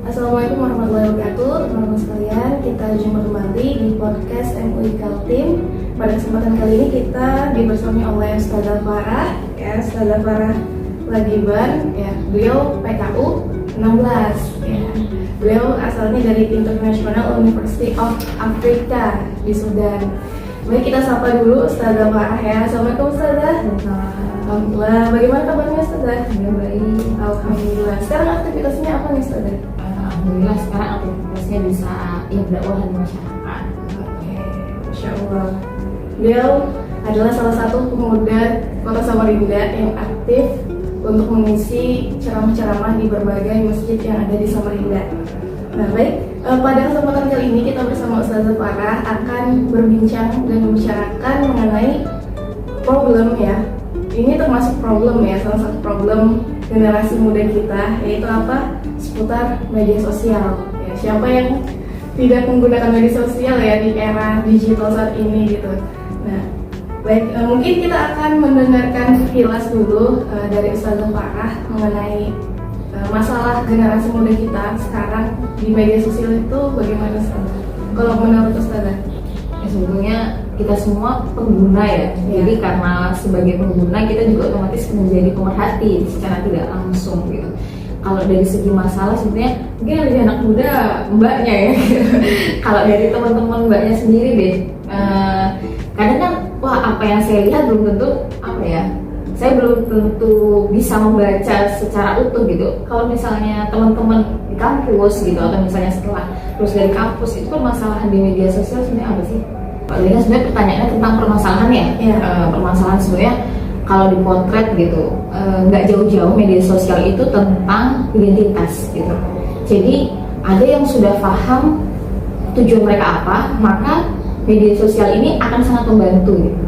Assalamualaikum warahmatullahi wabarakatuh, teman-teman sekalian. Kita jumpa kembali di podcast MUI Kaltim. Pada kesempatan kali ini kita dibersamai oleh Ustadzah Farah, Ustadzah Farah Lagiban, beliau PKU 16. Beliau asalnya dari International University of Africa di Sudan. Baik, kita sapa dulu Ustadzah Farah ya. Assalamualaikum Ustadzah. Alhamdulillah. Bagaimana kabarnya Ustadzah? Ya, baik. Alhamdulillah. Sekarang aktivitasnya apa nih Ustadzah? Alhamdulillah sekarang aktivitasnya bisa berdakwah di masyarakat. Oke, Masya Allah. Beliau adalah salah satu pemuda Kota Samarinda yang aktif untuk mengisi ceramah-ceramah di berbagai masjid yang ada di Samarinda. Nah baik, pada kesempatan kali ini kita bersama Ustadzah Farah akan berbincang dan membicarakan mengenai problem ya. Ini termasuk problem ya, salah satu problem generasi muda kita, yaitu apa? Seputar media sosial. Ya, siapa yang tidak menggunakan media sosial ya di era digital saat ini gitu. Nah, baik, mungkin kita akan mendengarkan kilas dulu dari Ustadzah Farah mengenai masalah generasi muda kita sekarang di media sosial itu bagaimana Ustadzah? Kalau menurut Ustadzah? Ya, sebetulnya kita semua pengguna ya. Jadi karena sebagai pengguna kita juga otomatis menjadi pemerhati secara tidak langsung gitu. Kalau dari segi masalah sebenarnya mungkin dari anak muda mbaknya ya. Kalau dari teman-teman mbaknya sendiri deh, kadang kan apa yang saya lihat belum tentu saya belum tentu bisa membaca secara utuh gitu. Kalau misalnya teman-teman di kampus gitu atau misalnya setelah terus dari kampus itu permasalahan di media sosial sebenarnya apa sih? Pak Lina sebenarnya pertanyaannya tentang permasalahan ya. Permasalahan sebenarnya kalau dipotret gitu nggak jauh-jauh media sosial itu tentang identitas gitu. Jadi ada yang sudah paham tujuan mereka apa, maka media sosial ini akan sangat membantu gitu.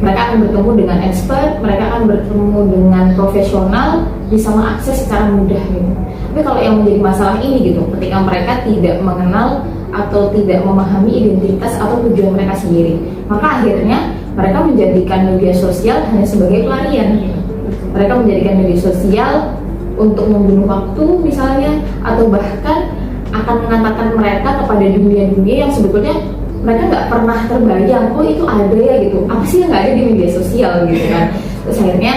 Mereka akan bertemu dengan expert, mereka akan bertemu dengan profesional, bisa mengakses secara mudah gitu. Tapi kalau yang menjadi masalah ini gitu, ketika mereka tidak mengenal atau tidak memahami identitas atau tujuan mereka sendiri, maka akhirnya mereka menjadikan media sosial hanya sebagai pelarian. Mereka menjadikan media sosial untuk membunuh waktu misalnya, atau bahkan akan mengantarkan mereka kepada dunia-dunia yang sebetulnya mereka nggak pernah terbayang, oh itu ada ya gitu, apa sih yang nggak ada di media sosial gitu kan. Terus akhirnya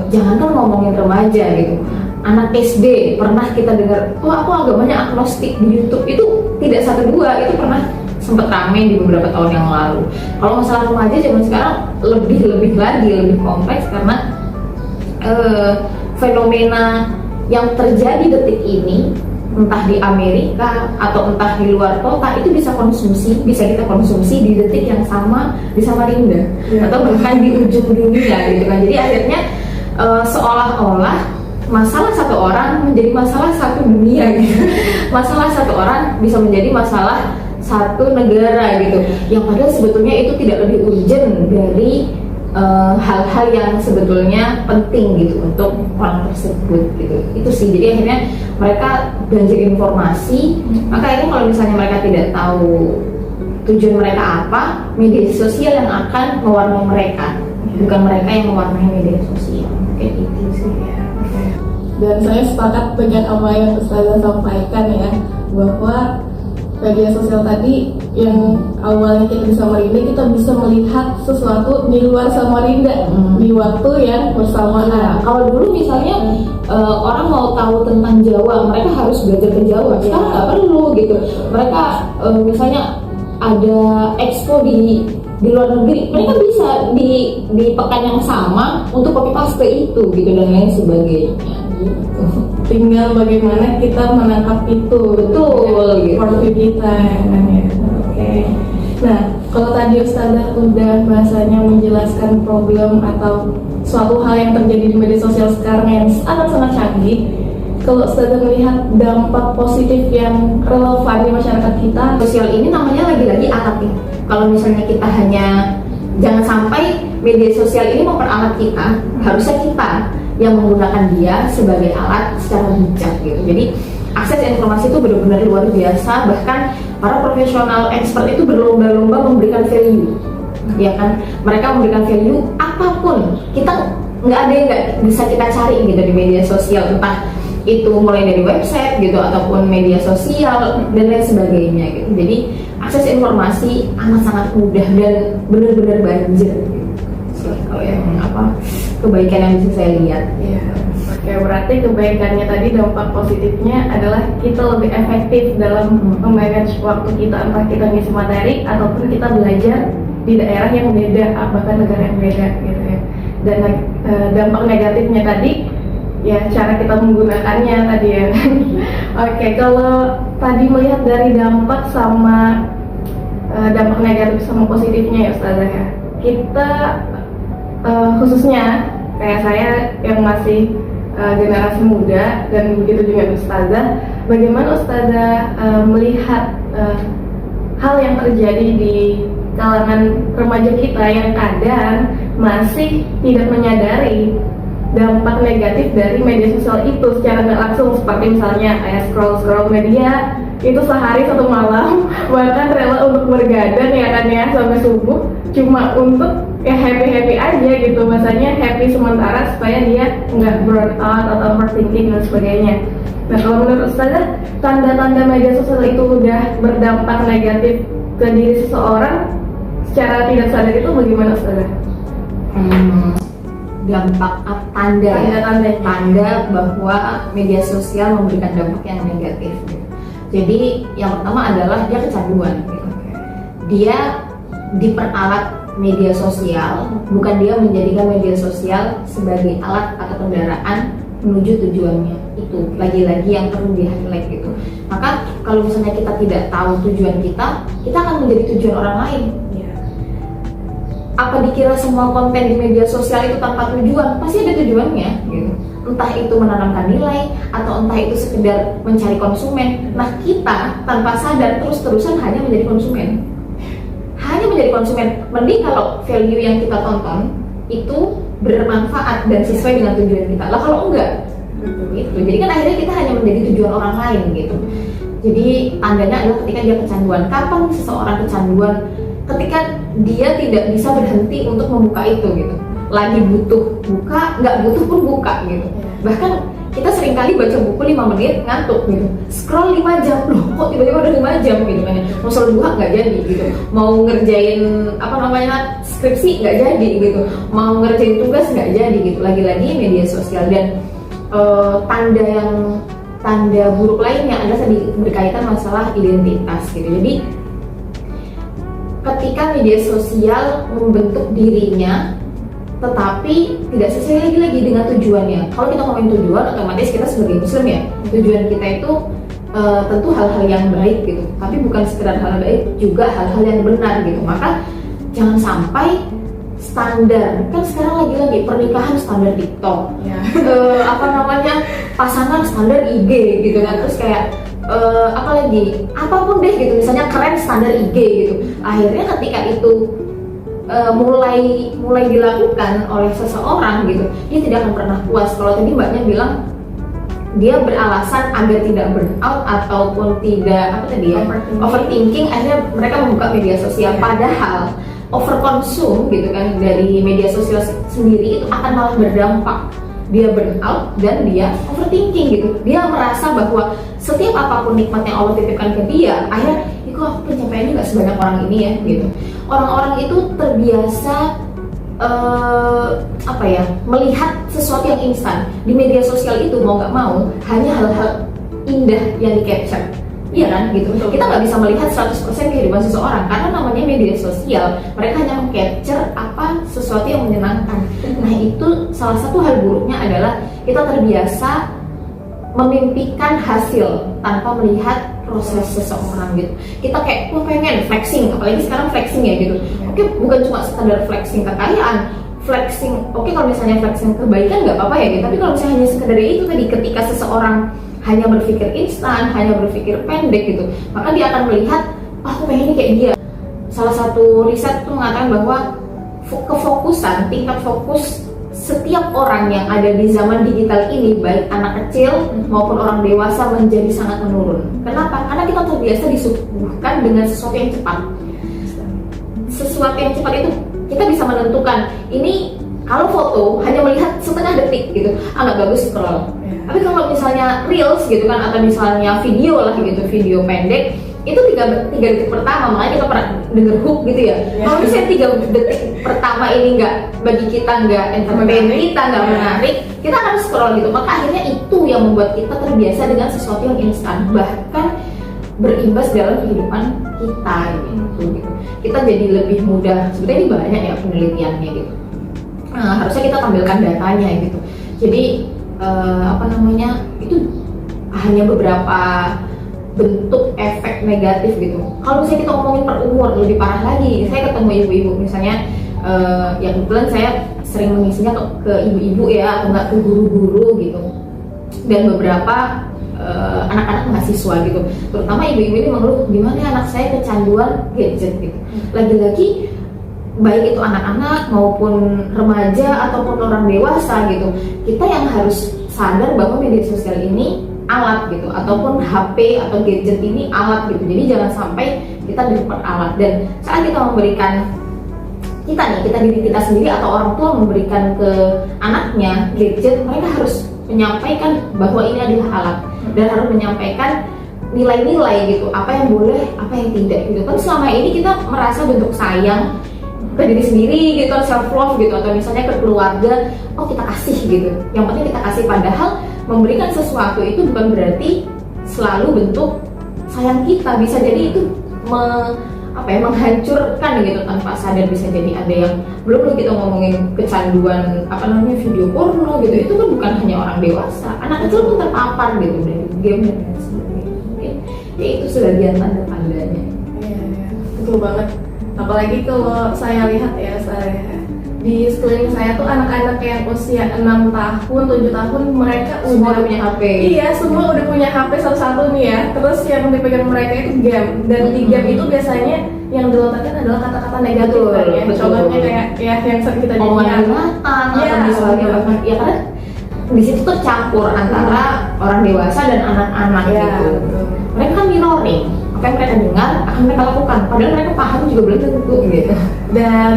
jangankan ngomongin remaja gitu, anak SD pernah kita dengar, oh aku agamanya agnostik di YouTube, itu tidak satu dua, itu pernah sempat rame di beberapa tahun yang lalu. Kalau masalah remaja zaman sekarang lebih lagi lebih kompleks karena fenomena yang terjadi detik ini entah di Amerika atau entah di luar kota itu bisa kita konsumsi di detik yang sama di Samarinda atau bahkan di ujung dunia gitu kan. Jadi akhirnya seolah-olah masalah satu orang menjadi masalah satu dunia gitu. Masalah satu orang bisa menjadi masalah satu negara gitu, yang padahal sebetulnya itu tidak lebih urgent dari hal-hal yang sebetulnya penting gitu untuk orang tersebut gitu. Itu sih, jadi akhirnya mereka banjir informasi. Maka akhirnya kalau misalnya mereka tidak tahu tujuan mereka apa, media sosial yang akan mewarnai mereka, bukan mereka yang mewarnai media sosial. Kayak gitu sih ya. Dan saya sepakat dengan apa yang Ustazah sampaikan ya, bahwa media sosial tadi yang awalnya kita di Samarinda, kita bisa melihat sesuatu di luar Samarinda di waktu yang bersamaan. Kalau dulu misalnya orang mau tahu tentang Jawa, mereka harus belajar ke Jawa. Sekarang nggak perlu gitu. Mereka misalnya ada expo di luar negeri, mereka bisa di pekan yang sama untuk copy paste itu gitu dan lain sebagainya. Gitu. Tinggal bagaimana kita menangkap itu, betul gitu. Portfolio kita kan ya. Oke. Nah, kalau tadi Ustazah udah bahasanya menjelaskan problem atau suatu hal yang terjadi di media sosial sekarang yang sangat-sangat canggih, kalau Ustazah melihat dampak positif yang relevan di masyarakat kita, sosial ini namanya lagi-lagi alat ya. Kalau misalnya kita jangan sampai media sosial ini memperalat kita, harusnya kita yang menggunakan dia sebagai alat secara bijak gitu. Jadi akses informasi itu benar-benar luar biasa, bahkan para profesional expert itu berlomba-lomba memberikan value, ya kan? Mereka memberikan value apapun, kita nggak ada yang nggak bisa kita cari gitu di media sosial, entah itu mulai dari website gitu ataupun media sosial dan lain sebagainya gitu. Jadi akses informasi amat sangat mudah dan benar-benar banjir gitu. Kalau yang kebaikan yang bisa saya lihat. Iya. Oke, berarti kebaikannya tadi, dampak positifnya adalah kita lebih efektif dalam memanage waktu kita, entah kita ngisi materi ataupun kita belajar di daerah yang beda, bahkan negara yang beda gitu ya. Dan dampak negatifnya tadi ya cara kita menggunakannya tadi ya. Oke, kalau tadi melihat dari dampak sama dampak negatif sama positifnya ya Ustazah ya, kita khususnya kayak saya yang masih generasi muda dan begitu juga Ustazah, bagaimana Ustazah melihat hal yang terjadi di kalangan remaja kita yang kadang masih tidak menyadari dampak negatif dari media sosial itu secara nggak langsung, seperti misalnya kayak scroll media itu sehari satu malam, bahkan rela untuk bergadang ya kan ya sampai subuh cuma untuk ya happy aja gitu, bahasanya happy sementara supaya dia nggak burn out atau overthinking dan sebagainya. Nah, kalau menurut Ustazah, tanda-tanda media sosial itu udah berdampak negatif ke diri seseorang secara tidak sadar itu bagaimana Ustazah? Dampak tanda bahwa media sosial memberikan dampak yang negatif gitu. Jadi yang pertama adalah dia kecanduan gitu. Dia diperalat media sosial, bukan dia menjadikan media sosial sebagai alat atau kendaraan menuju tujuannya. Itu lagi-lagi yang perlu di-highlight gitu. Maka kalau misalnya kita tidak tahu tujuan kita akan menjadi tujuan orang lain. Apa dikira semua konten di media sosial itu tanpa tujuan? Pasti ada tujuannya gitu. Entah itu menanamkan nilai atau entah itu sekedar mencari konsumen. Nah, kita tanpa sadar terus-terusan hanya menjadi konsumen. Mending kalau value yang kita tonton itu bermanfaat dan sesuai dengan tujuan kita. Lah kalau enggak gitu. Jadi kan akhirnya kita hanya menjadi tujuan orang lain gitu. Jadi tandanya adalah ketika dia kecanduan. Kapan seseorang kecanduan? Ketika dia tidak bisa berhenti untuk membuka itu gitu. Lagi butuh buka, nggak butuh pun buka gitu. Bahkan kita seringkali baca buku 5 menit ngantuk gitu, scroll 5 jam, loh kok tiba-tiba udah 5 jam gitu kan ya. Mau sholat duha nggak jadi gitu, mau ngerjain skripsi nggak jadi gitu, mau ngerjain tugas nggak jadi gitu. Lagi-lagi media sosial. Dan tanda buruk lainnya adalah berkaitan masalah identitas gitu. Jadi ketika media sosial membentuk dirinya tetapi tidak sesuai lagi dengan tujuannya. Kalau kita ngomongin tujuan, otomatis kita sebagai muslim ya, tujuan kita itu tentu hal-hal yang baik gitu, tapi bukan sekedar hal baik, juga hal-hal yang benar gitu. Maka jangan sampai standar, kan sekarang lagi-lagi pernikahan standar TikTok, pasangan standar IG gitu kan, terus kayak apapun deh gitu, misalnya keren standar IG gitu. Akhirnya ketika itu mulai dilakukan oleh seseorang gitu, dia tidak akan pernah puas. Kalau tadi mbaknya bilang dia beralasan agar tidak burn out ataupun tidak overthinking, akhirnya mereka membuka media sosial. Padahal overkonsum gitu kan dari media sosial sendiri itu akan malah berdampak. Dia burn out dan dia overthinking gitu. Dia merasa bahwa setiap apapun nikmat yang Allah titipkan ke dia, akhirnya kok pencapaiannya nggak sebanyak orang ini ya gitu. Orang-orang itu terbiasa melihat sesuatu yang instan di media sosial itu, mau nggak mau hanya hal-hal indah yang di capture, iya kan gitu. Kita nggak bisa melihat 100% kehidupan seseorang karena namanya media sosial, mereka hanya meng-capture sesuatu yang menyenangkan. Nah, itu salah satu hal buruknya adalah kita terbiasa memimpikan hasil tanpa melihat proses seseorang gitu. Kita kayak pengen flexing, apalagi sekarang flexing ya gitu. Oke, bukan cuma sekedar flexing kekayaan, flexing. Oke, kalau misalnya flexing kebaikan nggak apa-apa ya gitu. Tapi kalau misalnya hanya sekedar itu tadi, ketika seseorang hanya berpikir instan, hanya berpikir pendek gitu, maka dia akan melihat, aku pengennya kayak dia. Salah satu riset itu mengatakan bahwa kefokusan, tingkat fokus setiap orang yang ada di zaman digital ini, baik anak kecil maupun orang dewasa, menjadi sangat menurun. Kenapa? Karena kita terbiasa disuguhkan dengan sesuatu yang cepat. Sesuatu yang cepat itu kita bisa menentukan, ini kalau foto hanya melihat setengah detik gitu, nggak bagus scroll. Tapi kalau misalnya reels gitu kan, atau misalnya video lah gitu, video pendek, itu tiga detik pertama, makanya kita pernah denger hook gitu ya. Kalau misalnya 3 detik pertama ini bagi kita nggak entertain kita, nggak menarik, kita akan scroll gitu. Maka akhirnya itu yang membuat kita terbiasa dengan sesuatu yang instan, bahkan berimbas dalam kehidupan kita gitu. Kita jadi lebih mudah. Sebetulnya ini banyak ya penelitiannya gitu. Harusnya kita tampilkan datanya gitu. Jadi itu hanya beberapa bentuk efek negatif gitu. Kalau misalnya kita ngomongin per umur lebih parah lagi, saya ketemu ibu-ibu misalnya, yang kebetulan saya sering mengisinya ke ibu-ibu ya, atau enggak ke guru-guru gitu, dan beberapa anak-anak mahasiswa gitu. Terutama ibu-ibu ini mengeluh, gimana anak saya kecanduan gadget gitu. Lagi-lagi baik itu anak-anak maupun remaja ataupun orang dewasa gitu, kita yang harus sadar bahwa media sosial ini alat gitu, ataupun HP atau gadget ini alat gitu. Jadi jangan sampai kita diperalat. Dan saat kita memberikan diri kita sendiri atau orang tua memberikan ke anaknya gadget, mereka harus menyampaikan bahwa ini adalah alat dan harus menyampaikan nilai-nilai gitu, apa yang boleh, apa yang tidak gitu. Kan selama ini kita merasa bentuk sayang ke diri sendiri gitu, self love gitu, atau misalnya ke keluarga, oh kita kasih gitu, yang penting kita kasih. Padahal memberikan sesuatu itu bukan berarti selalu bentuk sayang kita. Bisa jadi itu menghancurkan gitu tanpa sadar. Bisa jadi ada yang, belum kita ngomongin kecanduan video porno gitu, itu kan bukan hanya orang dewasa, anak kecil pun terpapar gitu dari game dan sebagainya. Mungkin ya itu sebagian tanda-tandanya. Iya, betul banget. Apalagi kalau saya lihat ya, di sekeliling saya tuh anak-anak yang usia 6 tahun, 7 tahun, mereka semua udah punya HP. Iya, semua udah punya HP satu-satu nih ya. Terus yang dipegang mereka itu game, dan di game itu biasanya yang dilontarkan adalah kata-kata negatif kan ya. Contohnya kayak ya yang sering kita dengar, atau misalnya bahkan ya, karena di situ tuh campur antara orang dewasa dan anak-anak gitu. Mereka kan mirroring, apa yang mereka dengar akan mereka lakukan, padahal mereka paham juga belum tentu gitu. Dan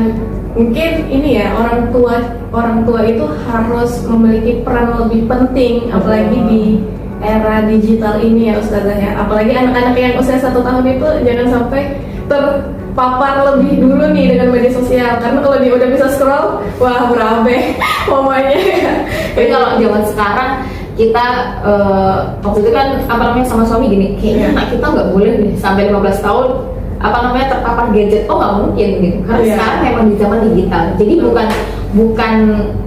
mungkin ini ya, orang tua itu harus memiliki peran lebih penting, apalagi di era digital ini ya Ustazah ya. Apalagi anak-anak yang usia 1 tahun itu jangan sampai terpapar lebih dulu nih dengan media sosial, karena kalau dia udah bisa scroll, wah berabe mamanya. Tapi kalau zaman sekarang kita waktu itu kan sama suami gini, kayaknya anak kita nggak boleh nih sampai 15 tahun terpapar gadget. Oh nggak mungkin gitu, karena sekarang memang di zaman digital. Jadi bukan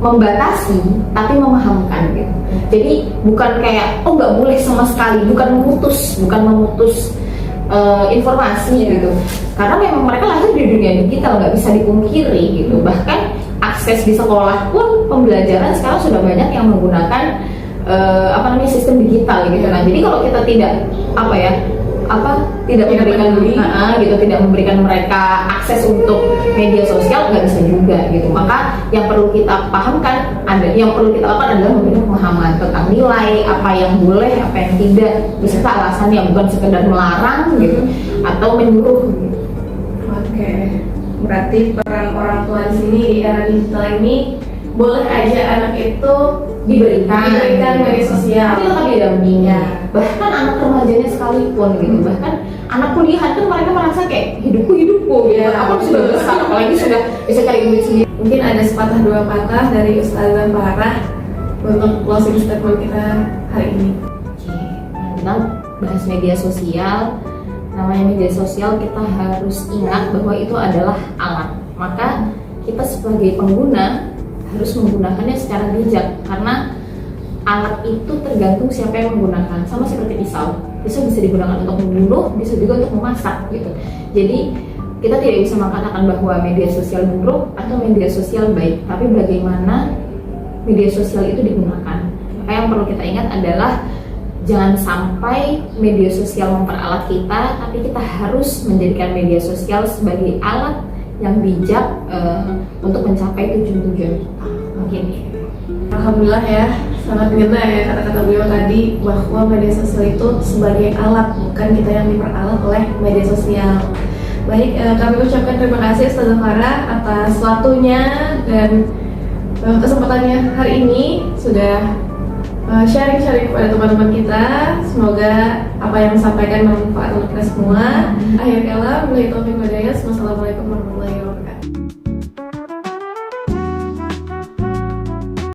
membatasi, tapi memahamkan gitu. Jadi bukan kayak oh nggak boleh sama sekali, bukan memutus informasi gitu. Karena memang mereka lahir di dunia digital, nggak bisa dipungkiri gitu. Bahkan akses di sekolah pun pembelajaran sekarang sudah banyak yang menggunakan sistem digital gitu. Nah, jadi kalau kita tidak tidak memberikan mereka akses untuk media sosial, nggak bisa juga gitu. Maka yang perlu kita pahamkan, yang perlu kita lakukan adalah memberikan pemahaman tentang nilai, apa yang boleh, apa yang tidak, beserta alasannya, bukan sekedar melarang gitu atau menyuruh gitu. Oke, berarti peran orang tua di sini di era digital ini boleh aja anak itu diberikan media sosial, tapi tetap didampingi. Bahkan anak remajanya sekalipun gitu, bahkan anak kuliahan tuh mereka merasa kayak hidupku gitu. Aku sudah besar, apalagi sudah bisa cari duit sendiri. Mungkin ada sepatah dua patah dari Ustazah Farah untuk closing statement kita hari ini. Oke, kita bahas media sosial. Namanya media sosial, kita harus ingat bahwa itu adalah alat. Maka kita sebagai pengguna harus menggunakannya secara bijak, karena alat itu tergantung siapa yang menggunakan. Sama seperti pisau bisa digunakan untuk membunuh, bisa juga untuk memasak gitu. Jadi kita tidak bisa mengatakan bahwa media sosial buruk atau media sosial baik, tapi bagaimana media sosial itu digunakan. Maka yang perlu kita ingat adalah jangan sampai media sosial memperalat kita, tapi kita harus menjadikan media sosial sebagai alat yang bijak untuk mencapai tujuan-tujuan kita. Mungkin Alhamdulillah ya, sangat ngena ya kata-kata beliau tadi bahwa media sosial itu sebagai alat, bukan kita yang diperalat oleh media sosial. Baik, kami ucapkan terima kasih Ustazah Farah atas waktunya dan kesempatannya hari ini sudah sharing-sharing kepada teman-teman kita. Semoga apa yang disampaikan bermanfaat untuk kita semua. Akhir kala, wassalamualaikum warahmatullahi wabarakatuh.